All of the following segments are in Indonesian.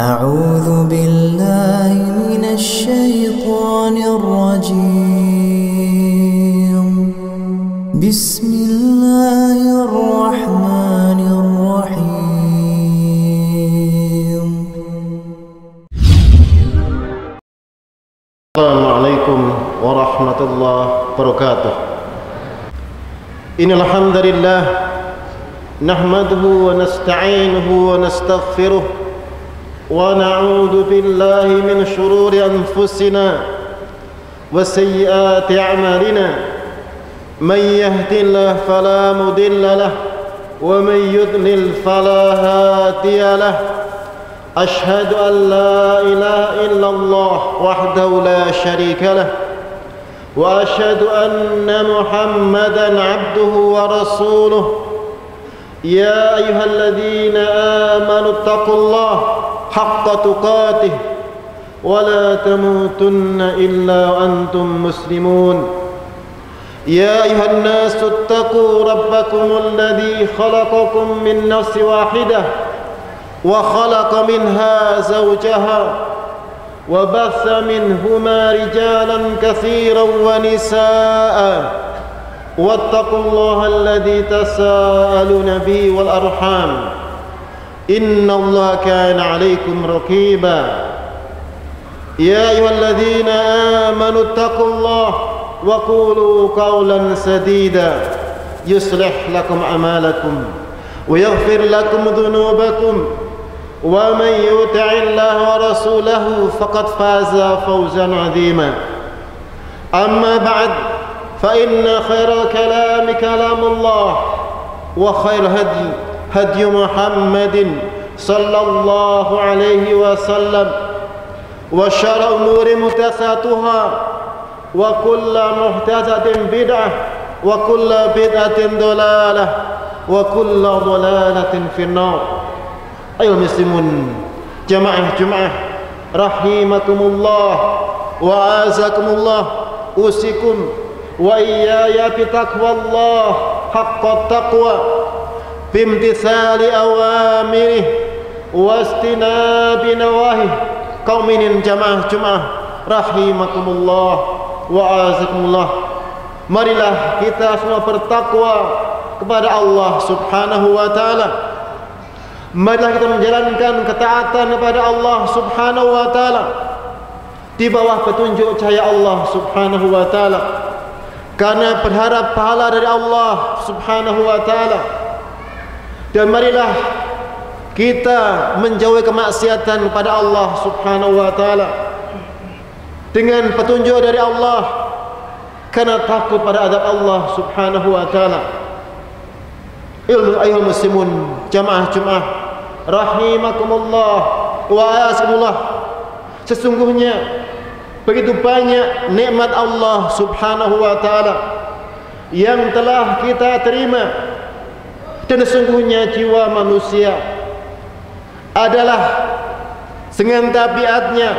أعوذ بالله من الشيطان الرجيم بسم الله الرحمن الرحيم السلام عليكم ورحمة الله وبركاته إن الحمد لله نحمده ونستعينه ونستغفره ونعوذ بالله من شرور أنفسنا وسيئات أعمالنا من يهد الله فلا مضل له ومن يضلل فلا هادي له أشهد أن لا إله إلا الله وحده لا شريك له وأشهد أن محمدا عبده ورسوله يا أيها الذين آمنوا اتقوا الله حق تقاته ولا تموتن إلا وأنتم مسلمون يا أيها الناس اتقوا ربكم الذي خلقكم من نفس واحدة وخلق منها زوجها وبث منهما رجالا كثيرا ونساء واتقوا الله الذي تساءلون به والأرحام إن الله كان عليكم رقيبا يا أيها الذين آمنوا اتقوا الله وقولوا قولا سديدا يصلح لكم أعمالكم ويغفر لكم ذنوبكم ومن يطع الله ورسوله فقد فاز فوزا عظيما أما بعد فإن خير الكلام كلام الله وخير هدي محمد صلى الله عليه وسلم وشر الأمور محدثاتها وكل محدثة بدعة وكل بدعة ضلالة وكل ضلالة في النار. أيها المسلمون جماعة rahimakumullah wa azakumullah usikum wa iyaya bitaqwallah haqqat taqwa bimtithali awamirih wastinabi nawahih. Kaum minin jamaah rahimakumullah wa azakumullah, marilah kita semua bertakwa kepada Allah subhanahu wa ta'ala. Marilah kita menjalankan ketaatan kepada Allah subhanahu wa ta'ala di bawah petunjuk cahaya Allah subhanahu wa ta'ala, karena berharap pahala dari Allah subhanahu wa ta'ala. Dan marilah kita menjauhi kemaksiatan kepada Allah subhanahu wa ta'ala dengan petunjuk dari Allah, karena takut pada azab Allah subhanahu wa ta'ala. Ayyuhal muslimun jamaah rahimakumullah wa azakumullah, sesungguhnya begitu banyak nikmat Allah subhanahu wa ta'ala yang telah kita terima, dan sesungguhnya jiwa manusia adalah dengan tabiatnya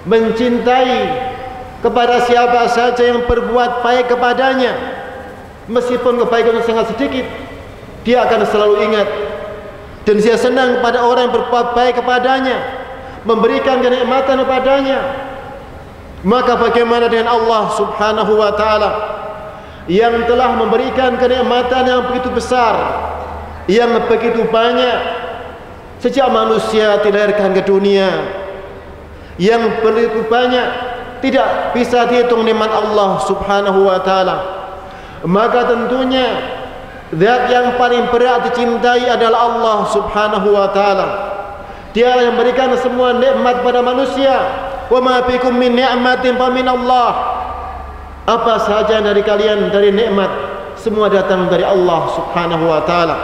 mencintai kepada siapa saja yang berbuat baik kepadanya, meskipun kebaikan sangat sedikit, dia akan selalu ingat, dan dia senang kepada orang yang berbuat baik kepadanya, memberikan kenikmatan kepadanya. Maka bagaimana dengan Allah subhanahu wa ta'ala yang telah memberikan kenikmatan yang begitu besar, yang begitu banyak sejak manusia dilahirkan ke dunia, yang begitu banyak tidak bisa dihitung nikmat Allah subhanahu wa ta'ala. Maka tentunya zat yang paling berat dicintai adalah Allah subhanahu wa ta'ala. Dia yang memberikan semua nikmat pada manusia. Wa ma bikum min ni'matin fa min Allah. Apa saja dari kalian dari nikmat, semua datang dari Allah subhanahu wa ta'ala.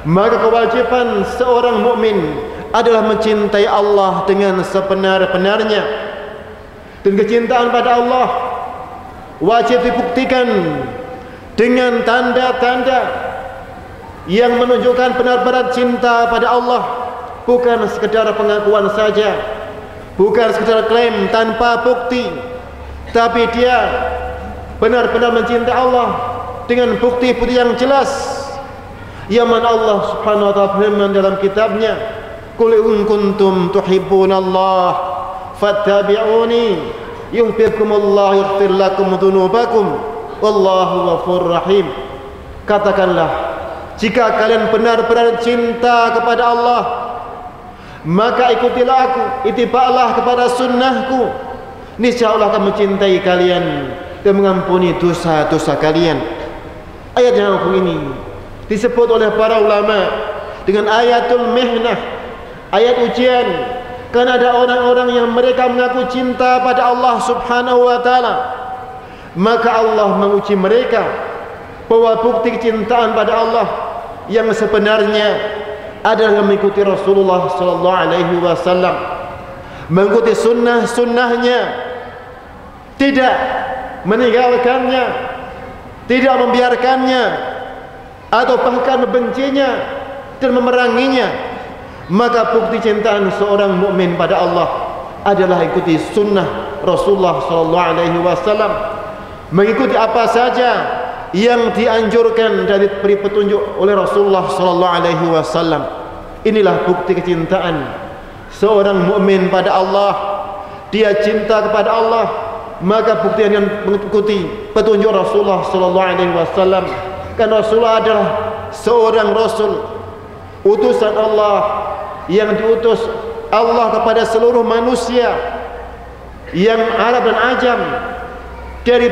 Maka kewajiban seorang mukmin adalah mencintai Allah dengan sebenar-benarnya. Dan kecintaan pada Allah wajib dibuktikan dengan tanda-tanda yang menunjukkan benar-benar cinta pada Allah, bukan sekedar pengakuan saja, bukan sekedar klaim tanpa bukti, tapi dia benar-benar mencintai Allah dengan bukti-bukti yang jelas. Yang mana Allah subhanahu wa ta'ala firman dalam kitabnya, qul in kuntum tuhibbunallah fattabi'uni yuhibbukumullah yaghfir lakum dzunubakum wallahu ghafurur rahim. Katakanlah, jika kalian benar-benar cinta kepada Allah, maka ikutilah aku, itiba'lah kepada sunnahku, niscaya Allah akan mencintai kalian dan mengampuni dosa-dosa kalian. Ayat yang agung ini disebut oleh para ulama dengan ayatul mihnah, ayat ujian, karena ada orang-orang yang mereka mengaku cinta pada Allah subhanahu wa ta'ala, maka Allah menguji mereka bahwa bukti kecintaan pada Allah yang sebenarnya adalah mengikuti Rasulullah sallallahu alaihi wasallam, mengikuti sunnah-sunnahnya, tidak meninggalkannya, tidak membiarkannya, atau bahkan membencinya dan memeranginya. Maka bukti cintaan seorang mukmin pada Allah adalah ikuti sunnah Rasulullah sallallahu alaihi wasallam, mengikuti apa saja yang dianjurkan dan diberi petunjuk oleh Rasulullah sallallahu alaihi wasallam. Inilah bukti kecintaan seorang mukmin pada Allah. Dia cinta kepada Allah, maka bukti yang mengikuti petunjuk Rasulullah sallallahu alaihi wasallam. Karena Rasulullah adalah seorang rasul, utusan Allah yang diutus Allah kepada seluruh manusia, yang Arab dan Ajam, dari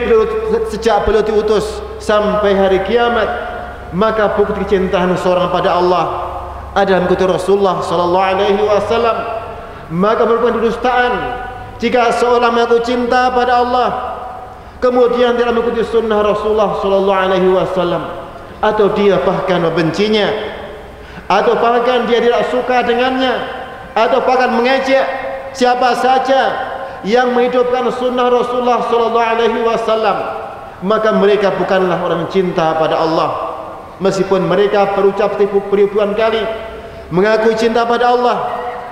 sejak beliau diutus sampai hari kiamat. Maka bukti kecintaan seorang pada Allah adalah mengikuti Rasulullah sallallahu alaihi wasallam. Maka merupakan kedustaan jika seorang mengaku cinta pada Allah kemudian tidak mengikuti sunnah Rasulullah sallallahu alaihi wasallam, atau dia bahkan membencinya, atau bahkan dia tidak suka dengannya, atau bahkan mengejek siapa saja yang menghidupkan sunnah Rasulullah sallallahu alaihi wasallam, maka mereka bukanlah orang cinta pada Allah. Meskipun mereka berucap ribuan kali mengaku cinta pada Allah,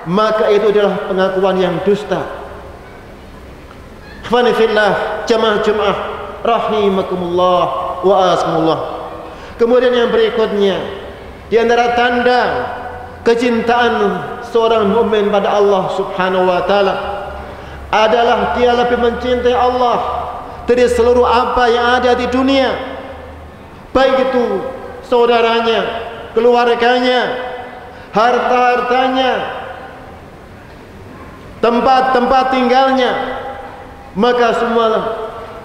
maka itu adalah pengakuan yang dusta. Ikhwani fillah, jamaah Jumat rahimakumullah wa asmullah. Kemudian yang berikutnya, di antara tanda kecintaan seorang mukmin pada Allah subhanahu wa ta'ala adalah dia lebih mencintai Allah dari seluruh apa yang ada di dunia, baik itu saudaranya, keluarganya, harta-hartanya, tempat-tempat tinggalnya. Maka semua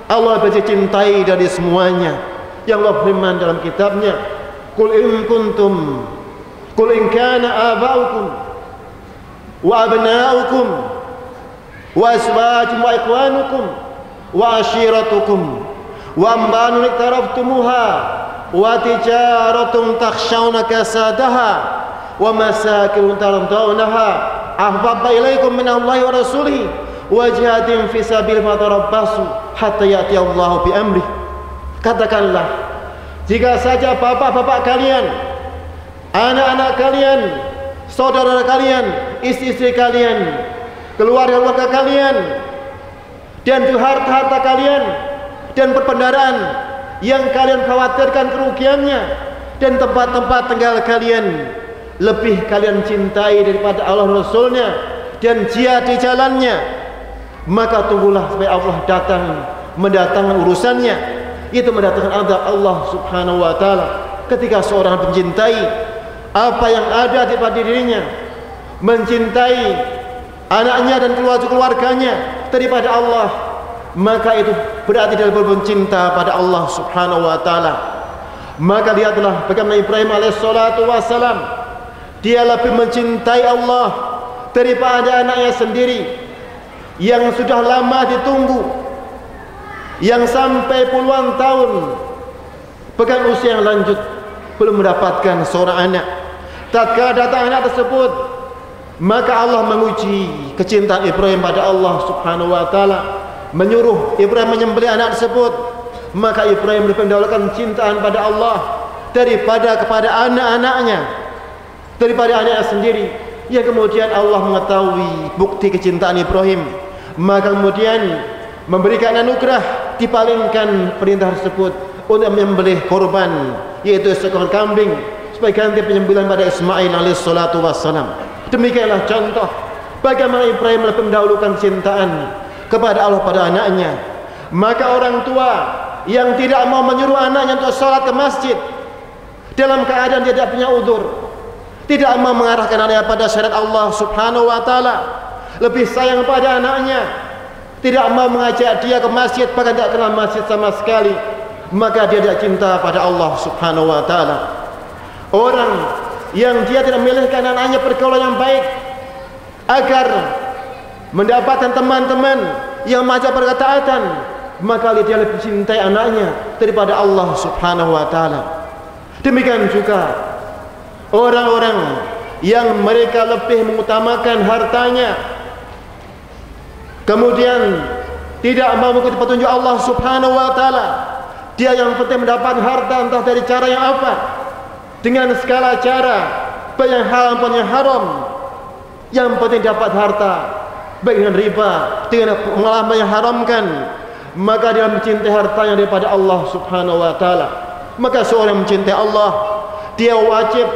Allah lebih cintai dari semuanya. Yang Allah firman dalam kitabnya, qul in kana aba'ukum wa abna'ukum wa azwajukum wa ikhwanukum wa ashiratukum wa amwalun iktaraftumuha wa tijaratun takhshawna kasadaha wa masakin tardawnaha ahabba ilaikum minallahi wa rasulihi wa jihadin fi sabilihi fatarabbasu hatta ya'ti Allahu bi amri. Katakanlah, jika saja bapak-bapak kalian, anak-anak kalian, saudara kalian, istri-istri kalian, keluarga-keluarga kalian, dan harta-harta kalian, dan perbendaharaan yang kalian khawatirkan kerugiannya, dan tempat-tempat tinggal kalian lebih kalian cintai daripada Allah Rasulnya dan jihad di jalannya, maka tunggulah sampai Allah datang mendatangkan urusannya. Itu mendatangkan azab Allah subhanahu wa ta'ala. Ketika seorang mencintai apa yang ada di pada dirinya, mencintai anaknya dan keluarganya daripada Allah, maka itu berarti dia berbuat cinta pada Allah subhanahu wa ta'ala. Maka lihatlah bagaimana Ibrahim alaihissalatu wassalam, dia lebih mencintai Allah daripada anaknya sendiri yang sudah lama ditunggu, yang sampai puluhan tahun bahkan usia yang lanjut belum mendapatkan seorang anak. Tatkala datang anak tersebut, maka Allah menguji kecintaan Ibrahim pada Allah subhanahu wa ta'ala, menyuruh Ibrahim menyembelih anak tersebut. Maka Ibrahim lebih mendahulukan cintaan pada Allah daripada kepada anak-anaknya, daripada anaknya sendiri. Yang kemudian Allah mengetahui bukti kecintaan Ibrahim, maka kemudian memberikan anugerah, dipalingkan perintah tersebut untuk menyembelih korban, yaitu seekor kambing sebagai ganti penyembelihan pada Ismail alaihissalatu wassalam. Demikianlah contoh bagaimana Ibrahim lebih mendahulukan kecintaan kepada Allah pada anaknya. Maka orang tua yang tidak mau menyuruh anaknya untuk sholat ke masjid dalam keadaan dia tidak punya udzur, tidak mau mengarahkan anaknya pada syariat Allah Subhanahu wa taala, lebih sayang pada anaknya, tidak mau mengajak dia ke masjid, bahkan tidak kenal masjid sama sekali, maka dia tidak cinta pada Allah Subhanahu wa taala. Orang yang dia tidak memilihkan anaknya pergaulan yang baik agar mendapatkan teman-teman yang mengajak perkataatan, maka dia lebih cintai anaknya daripada Allah Subhanahu wa taala. Demikian juga orang-orang yang mereka lebih mengutamakan hartanya, kemudian tidak mau mengikuti petunjuk Allah Subhanahu wa taala. Dia yang penting mendapat harta entah dari cara yang apa, dengan segala cara, baik yang halal maupun yang haram. Yang penting dapat harta, baik dengan riba, dengan pengalaman yang haramkan, maka dia mencintai hartanya daripada Allah Subhanahu wa taala. Maka seorang yang mencintai Allah, dia wajib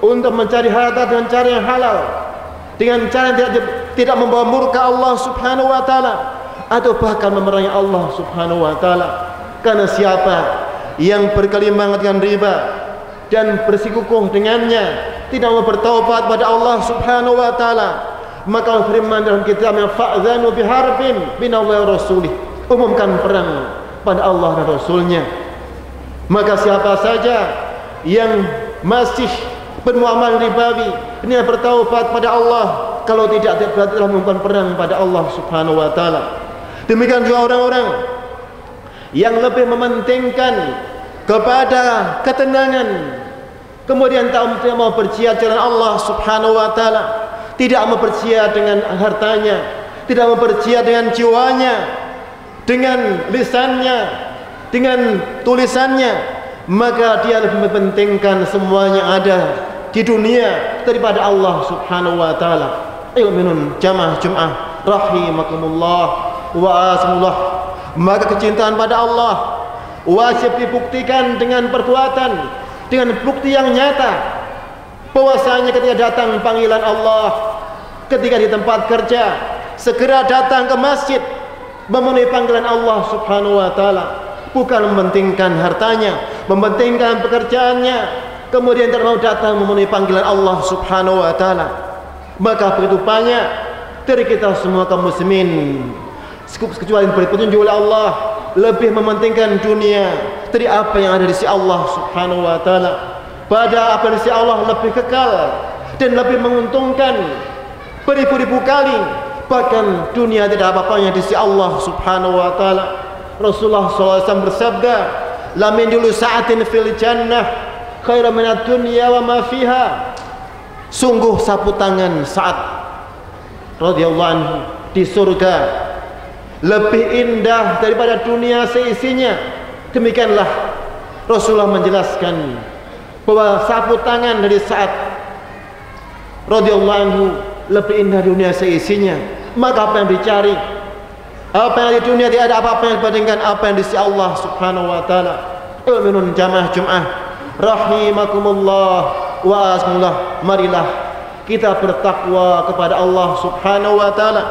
untuk mencari harta dengan cara yang halal, dengan cara yang tidak membawa murka Allah Subhanahu wa taala atau bahkan memerangi Allah Subhanahu wa taala. Karena siapa yang berkelimbangan dengan riba dan bersikukuh dengannya, tidak mau bertaubat pada Allah Subhanahu wa taala, maka firman dalam kitabnya, fa'dzanu biharbin minallahi wa rasulih, umumkan perang pada Allah dan Rasulnya. Maka siapa saja yang masih bermuamalah ribawi, ini bertaubat pada Allah, kalau tidak berarti telah mengumumkan perang pada Allah Subhanahu wa taala. Demikian juga orang-orang yang lebih mementingkan kepada ketenangan, kemudian tidak mau berjihad jalan Allah Subhanahu wa taala, tidak mau berjihad dengan hartanya, tidak mau berjihad dengan jiwanya, dengan lisannya, dengan tulisannya, maka dia lebih mementingkan semuanya ada di dunia daripada Allah Subhanahu wa taala. Ayo minun jamaah Jumat rahimakumullah wa asmullah. Maka kecintaan pada Allah wajib dibuktikan dengan perbuatan, dengan bukti yang nyata, bahwasanya ketika datang panggilan Allah, ketika di tempat kerja, segera datang ke masjid memenuhi panggilan Allah Subhanahu wa taala, bukan mementingkan hartanya, mementingkan pekerjaannya, kemudian tidak mau datang memenuhi panggilan Allah Subhanahu wa taala. Maka begitu banyak dari kita semua kaum muslimin, kecuali yang diberi petunjuk oleh Allah, lebih mementingkan dunia dari apa yang ada di sisi Allah Subhanahu wa taala. Pada apa di sisi Allah lebih kekal dan lebih menguntungkan beribu-ribu kali, bahkan dunia tidak apa-apanya di sisi Allah Subhanahu wa taala. Rasulullah SAW bersabda, la min dulu sa'atin fil jannah khairan minad dunya wa ma fiha. Sungguh sapu tangan Sa'ad radhiyallahu anhu di surga lebih indah daripada dunia seisinya. Demikianlah Rasulullah menjelaskan bahwa sapu tangan dari Sa'ad radhiyallahu anhu lebih indah dunia seisinya. Maka apa yang dicari, apa yang di dunia tidak ada apa-apa yang dibandingkan apa yang di sisi Allah Subhanahu wa taala. Minun jamaah Jumat rahimakumullah wa asmullah. Marilah kita bertakwa kepada Allah Subhanahu wa taala.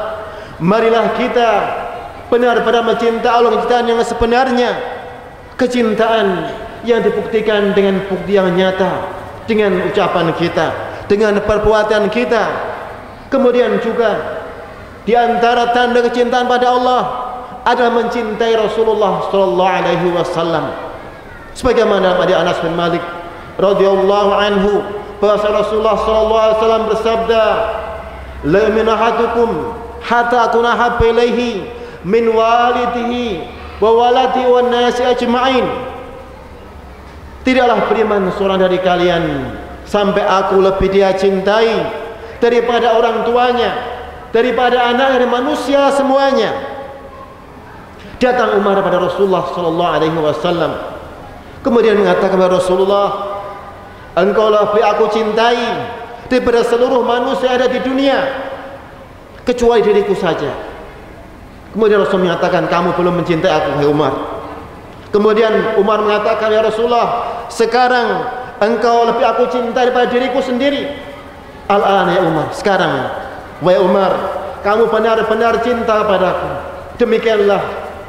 Marilah kita benar-benar mencintai Allah kecintaan yang sebenarnya, kecintaan yang dibuktikan dengan bukti yang nyata, dengan ucapan kita, dengan perbuatan kita. Kemudian juga di antara tanda kecintaan pada Allah adalah mencintai Rasulullah sallallahu alaihi wasallam. Sebagaimana pada Anas bin Malik radhiyallahu anhu, bahwa Rasulullah sallallahu alaihi wasallam bersabda, la min ahadukum hatta akuna habba ilaihi min walidihi wa waladi wan nasi ajma'in. Tidaklah beriman seorang dari kalian sampai aku lebih dia cintai daripada orang tuanya, daripada anak dan manusia semuanya. Datang Umar pada Rasulullah sallallahu alaihi wasallam, kemudian mengatakan kepada Rasulullah, engkau lebih aku cintai daripada seluruh manusia ada di dunia kecuali diriku saja. Kemudian Rasul mengatakan, kamu belum mencintai aku, hai Umar. Kemudian Umar mengatakan, ya Rasulullah, sekarang engkau lebih aku cintai daripada diriku sendiri. Al-an ya Umar, sekarang wahai Umar, kamu benar-benar cinta padaku. Demikianlah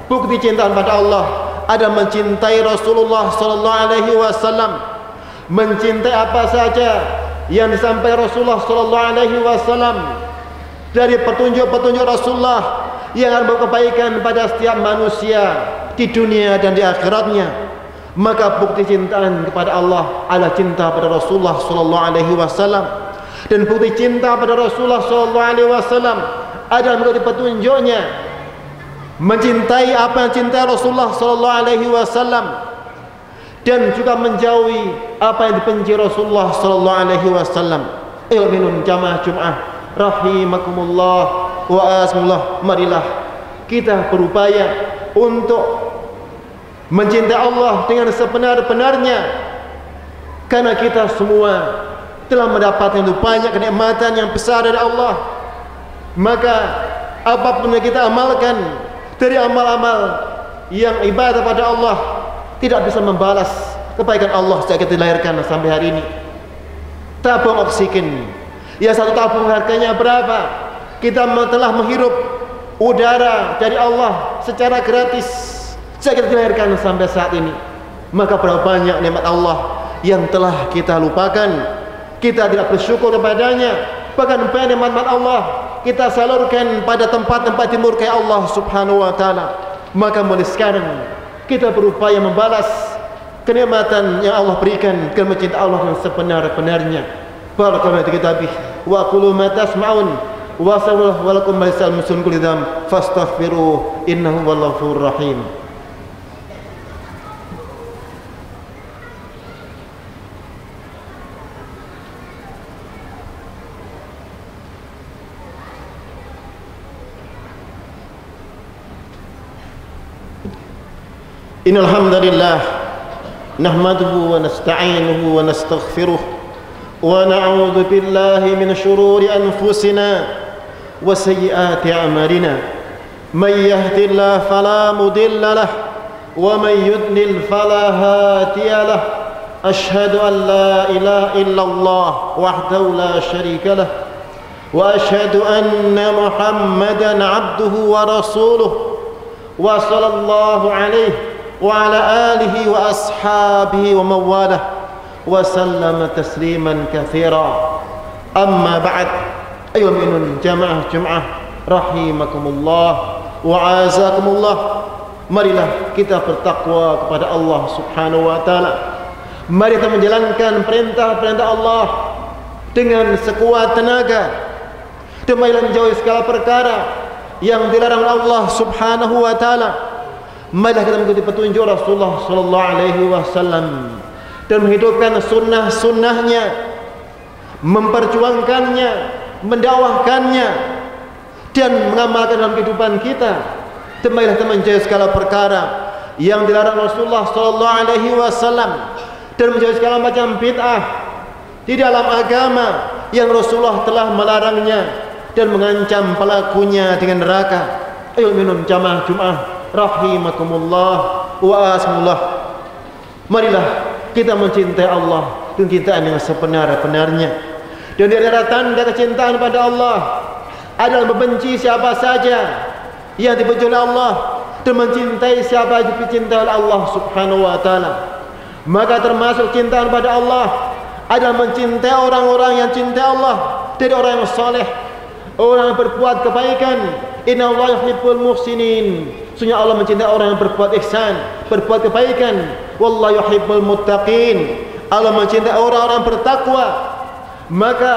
bukti cinta pada Allah, ada mencintai Rasulullah sallallahu alaihi wasallam, mencintai apa saja yang disampaikan Rasulullah sallallahu alaihi wasallam dari petunjuk-petunjuk Rasulullah yang akan berkebaikan pada setiap manusia di dunia dan di akhiratnya. Maka bukti cintaan kepada Allah adalah cinta pada Rasulullah sallallahu alaihi wasallam, dan bukti cinta pada Rasulullah sallallahu alaihi wasallam adalah mengikuti petunjuknya, mencintai apa yang cintai Rasulullah sallallahu alaihi wasallam, dan juga menjauhi apa yang dibenci Rasulullah sallallahu alaihi wasallam. Ilminun jamaah Jumat rahimakumullah wa asmullah. Marilah kita berupaya untuk mencintai Allah dengan sebenar-benarnya, karena kita semua telah mendapatkan banyak kenikmatan yang besar dari Allah. Maka apapun yang kita amalkan dari amal-amal yang ibadah pada Allah tidak bisa membalas kebaikan Allah sejak kita dilahirkan sampai hari ini. Tabung oksigen, ya satu tabung harganya berapa? Kita telah menghirup udara dari Allah secara gratis sejak kita dilahirkan sampai saat ini. Maka berapa banyak nikmat Allah yang telah kita lupakan, kita tidak bersyukur kepadanya. Bahkan banyak nikmat Allah kita salurkan pada tempat-tempat dimurkai Allah subhanahu wa ta'ala. Maka mulai sekarang kita berupaya membalas kenikmatan yang Allah berikan, dan mencintai Allah yang sebenar-benarnya. Barakallahu fi kitabih wa qulu ma tasma'un wa sallallahu wa lakum maisal musun kulli dzam fastaghfiru innahu wal ghafurur rahim. Innal hamdalillah nahmaduhu wa nasta'inuhu wa nastaghfiruh wa na'udzu billahi min shururi anfusina wa sayyiati a'malina. May yahdihillahu fala mudilla lahu wa may yudlil fala hadiya lahu. Ashhadu an la ilaha illallah wahdahu la sharika lahu wa ashhadu anna Muhammadan 'abduhu wa rasuluhu wa sallallahu alaihi wa ala alihi wa ashabihi wa mawalah wa sallama tasliman katsira. Amma ba'd. Ayyuhal mu'minun jamaah Jumat rahimakumullah wa azakumullah. Marilah kita bertakwa kepada Allah subhanahu wa ta'ala. Mari kita menjalankan perintah-perintah Allah dengan sekuat tenaga, dan marilah menjauhi segala perkara yang dilarang Allah subhanahu wa ta'ala. Marilah kita mengikuti petunjuk Rasulullah sallallahu alaihi wasallam dan menghidupkan sunnah-sunnahnya, memperjuangkannya, mendakwahkannya, dan mengamalkan dalam kehidupan kita. Dan marilah kita menjauhi segala perkara yang dilarang Rasulullah sallallahu alaihi wasallam, dan menjauhi segala macam bid'ah di dalam agama yang Rasulullah telah melarangnya dan mengancam pelakunya dengan neraka. Ayo minum jamaah Jumat rahimakumullah wa asmullah. Marilah kita mencintai Allah dengan cintaan yang sebenar-benarnya. Dan di antara tanda kecintaan pada Allah adalah membenci siapa saja yang dibenci oleh Allah, dan mencintai siapa yang dicintai oleh Allah subhanahu wa ta'ala. Maka termasuk cintaan pada Allah adalah mencintai orang-orang yang cintai Allah, dari orang yang saleh, orang yang berbuat kebaikan. Innallaha yuhibbul muhsinin. Sesungguhnya Allah mencintai orang yang berbuat ihsan, berbuat kebaikan. Wallahu yuhibbul muttaqin. Allah mencintai orang-orang bertakwa. Maka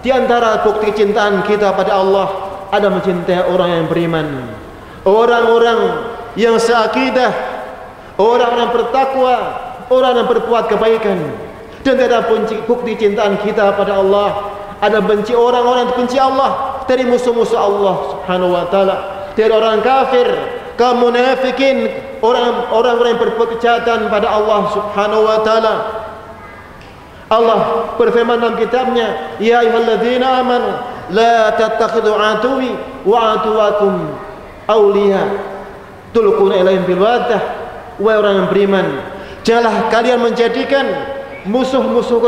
di antara bukti kecintaan kita pada Allah ada mencintai orang yang beriman, orang-orang yang seakidah, orang-orang bertakwa, orang yang berbuat kebaikan. Dan tidak ada bukti cintaan kita pada Allah ada benci orang-orang yang dibenci Allah, dari musuh-musuh Allah subhanahu wa ta'ala, dari orang kafir, kaum munafikin, orang-orang yang berbuat kejahatan pada Allah subhanahu wa ta'ala. Allah berfirman dalam kitabnya, ya ayyuhalladzina amanu la tattakhidhu aduwi wa aduwakum awliya tulquna ilaihim bil waddah. Wahai orang yang beriman, janganlah kalian menjadikan musuh-musuh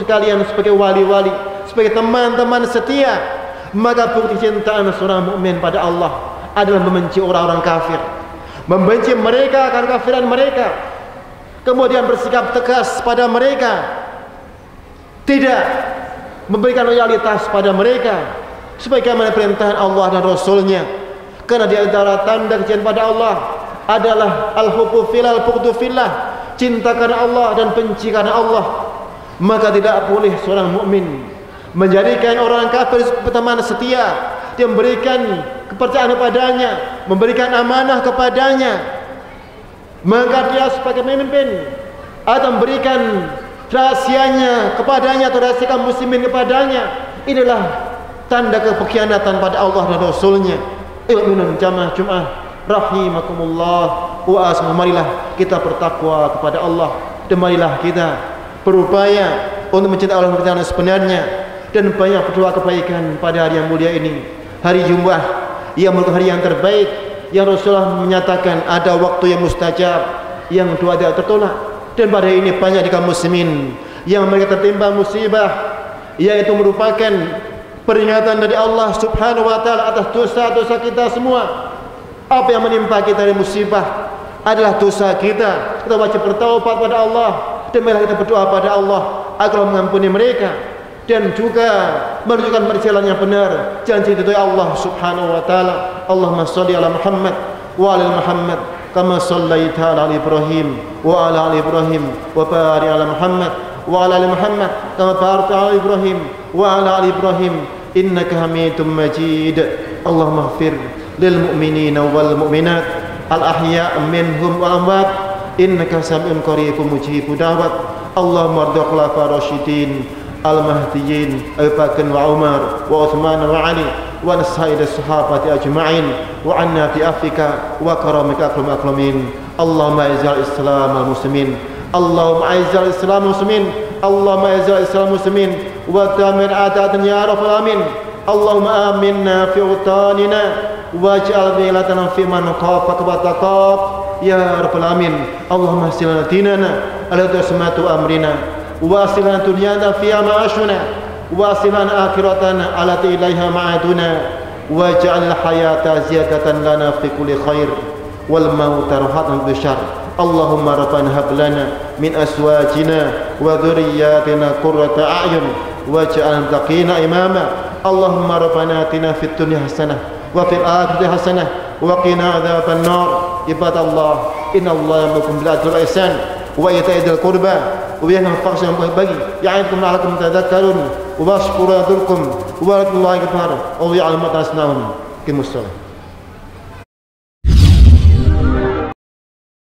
kalian sebagai wali-wali, sebagai teman-teman setia, maka bukti cintaan seorang mukmin pada Allah adalah membenci orang-orang kafir, membenci mereka karena kafiran mereka, kemudian bersikap tegas pada mereka, tidak memberikan loyalitas pada mereka sebagaimana perintahan Allah dan Rasulnya. Karena di antara tanda kecintaan pada Allah adalah al-hubbu fillah, al-bughdu fillah, cinta karena Allah dan benci karena Allah. Maka tidak boleh seorang mukmin menjadikan orang kafir teman setia, dia memberikan kepercayaan kepadanya, memberikan amanah kepadanya, maka dia sebagai pemimpin atau memberikan rahasianya kepadanya atau rahasiakan muslimin kepadanya. Inilah tanda kepengkhianatan pada Allah dan Rasulnya. Ilmu jamaah Jumat rahimakumullah wa asma. Marilah kita bertakwa kepada Allah dan marilah kita berupaya untuk mencintai Allah yang sebenarnya dan banyak berdoa kebaikan pada hari yang mulia ini, hari Jumat yang merupakan hari yang terbaik, yang Rasulullah menyatakan ada waktu yang mustajab, yang doa tidak tertolak. Dan pada ini banyak di kaum muslimin yang mereka tertimpa musibah, yaitu merupakan peringatan dari Allah Subhanahu wa taala atas dosa-dosa kita semua. Apa yang menimpa kita dari musibah adalah dosa kita. Kita wajib bertaubat pada Allah dan marilah kita berdoa pada Allah agar mengampuni mereka dan juga menunjukkan jalan yang benar, jalan dari Allah Subhanahu wa taala. Allahumma shalli ala Muhammad wa ala Muhammad kama shallaita ala Ibrahim wa ala ali Ibrahim wa barik ala Muhammad wa ala ali Muhammad kama barakta ala Ibrahim wa ala ali Ibrahim innaka Hamidum Majid. Allahumma ighfir lil mu'minina wal mu'minat al ahya' minhum wal amwat innaka sami'un qaribun mujibud da'wat. Allahumma ardi khulafa rasyidin al mahdiyyin Abu Bakar wa Umar wa Uthman wa Ali wa sa'id as-sahabati ajma'in wa anna bi afika wa karamika akram akramin. Allahumma izzil islam wal muslimin, Allahumma izzil islam wal muslimin, Allahumma izzil islam wal muslimin wa damir a'da'an ya rabbal alamin. Allahumma aminna fi utanina waj'al wilayatana fi man khafaka wa taqab ya rabbal alamin. Allahumma silana dinana ala tasmatu amrina wa silana dunyana fi ma'ashuna wa silana akhiratana ala ilaiha ma'aduna waj'al hayata ziyadatan lana fi kulli khair wal mauta rahatan bisyarr. Allahumma rabbana hab lana min azwajina wa dhurriyyatina qurrata a'yun waj'alna taqina imama. Allahumma rabbana atina fid dunya hasanah wa fil akhirati hasanah wa qina adzaban nar. Ibadallah, innallaha ya'murukum bil adli wal ihsan wa ita'i dzil qurba wa yanha 'anil fahsya'i wal munkari ya'idukum la'allakum tadhakkarun wa bashkuru yadhkurkum wa barakallahu fiikum wa ya'lamu ma tasna'un. Qimus shalah.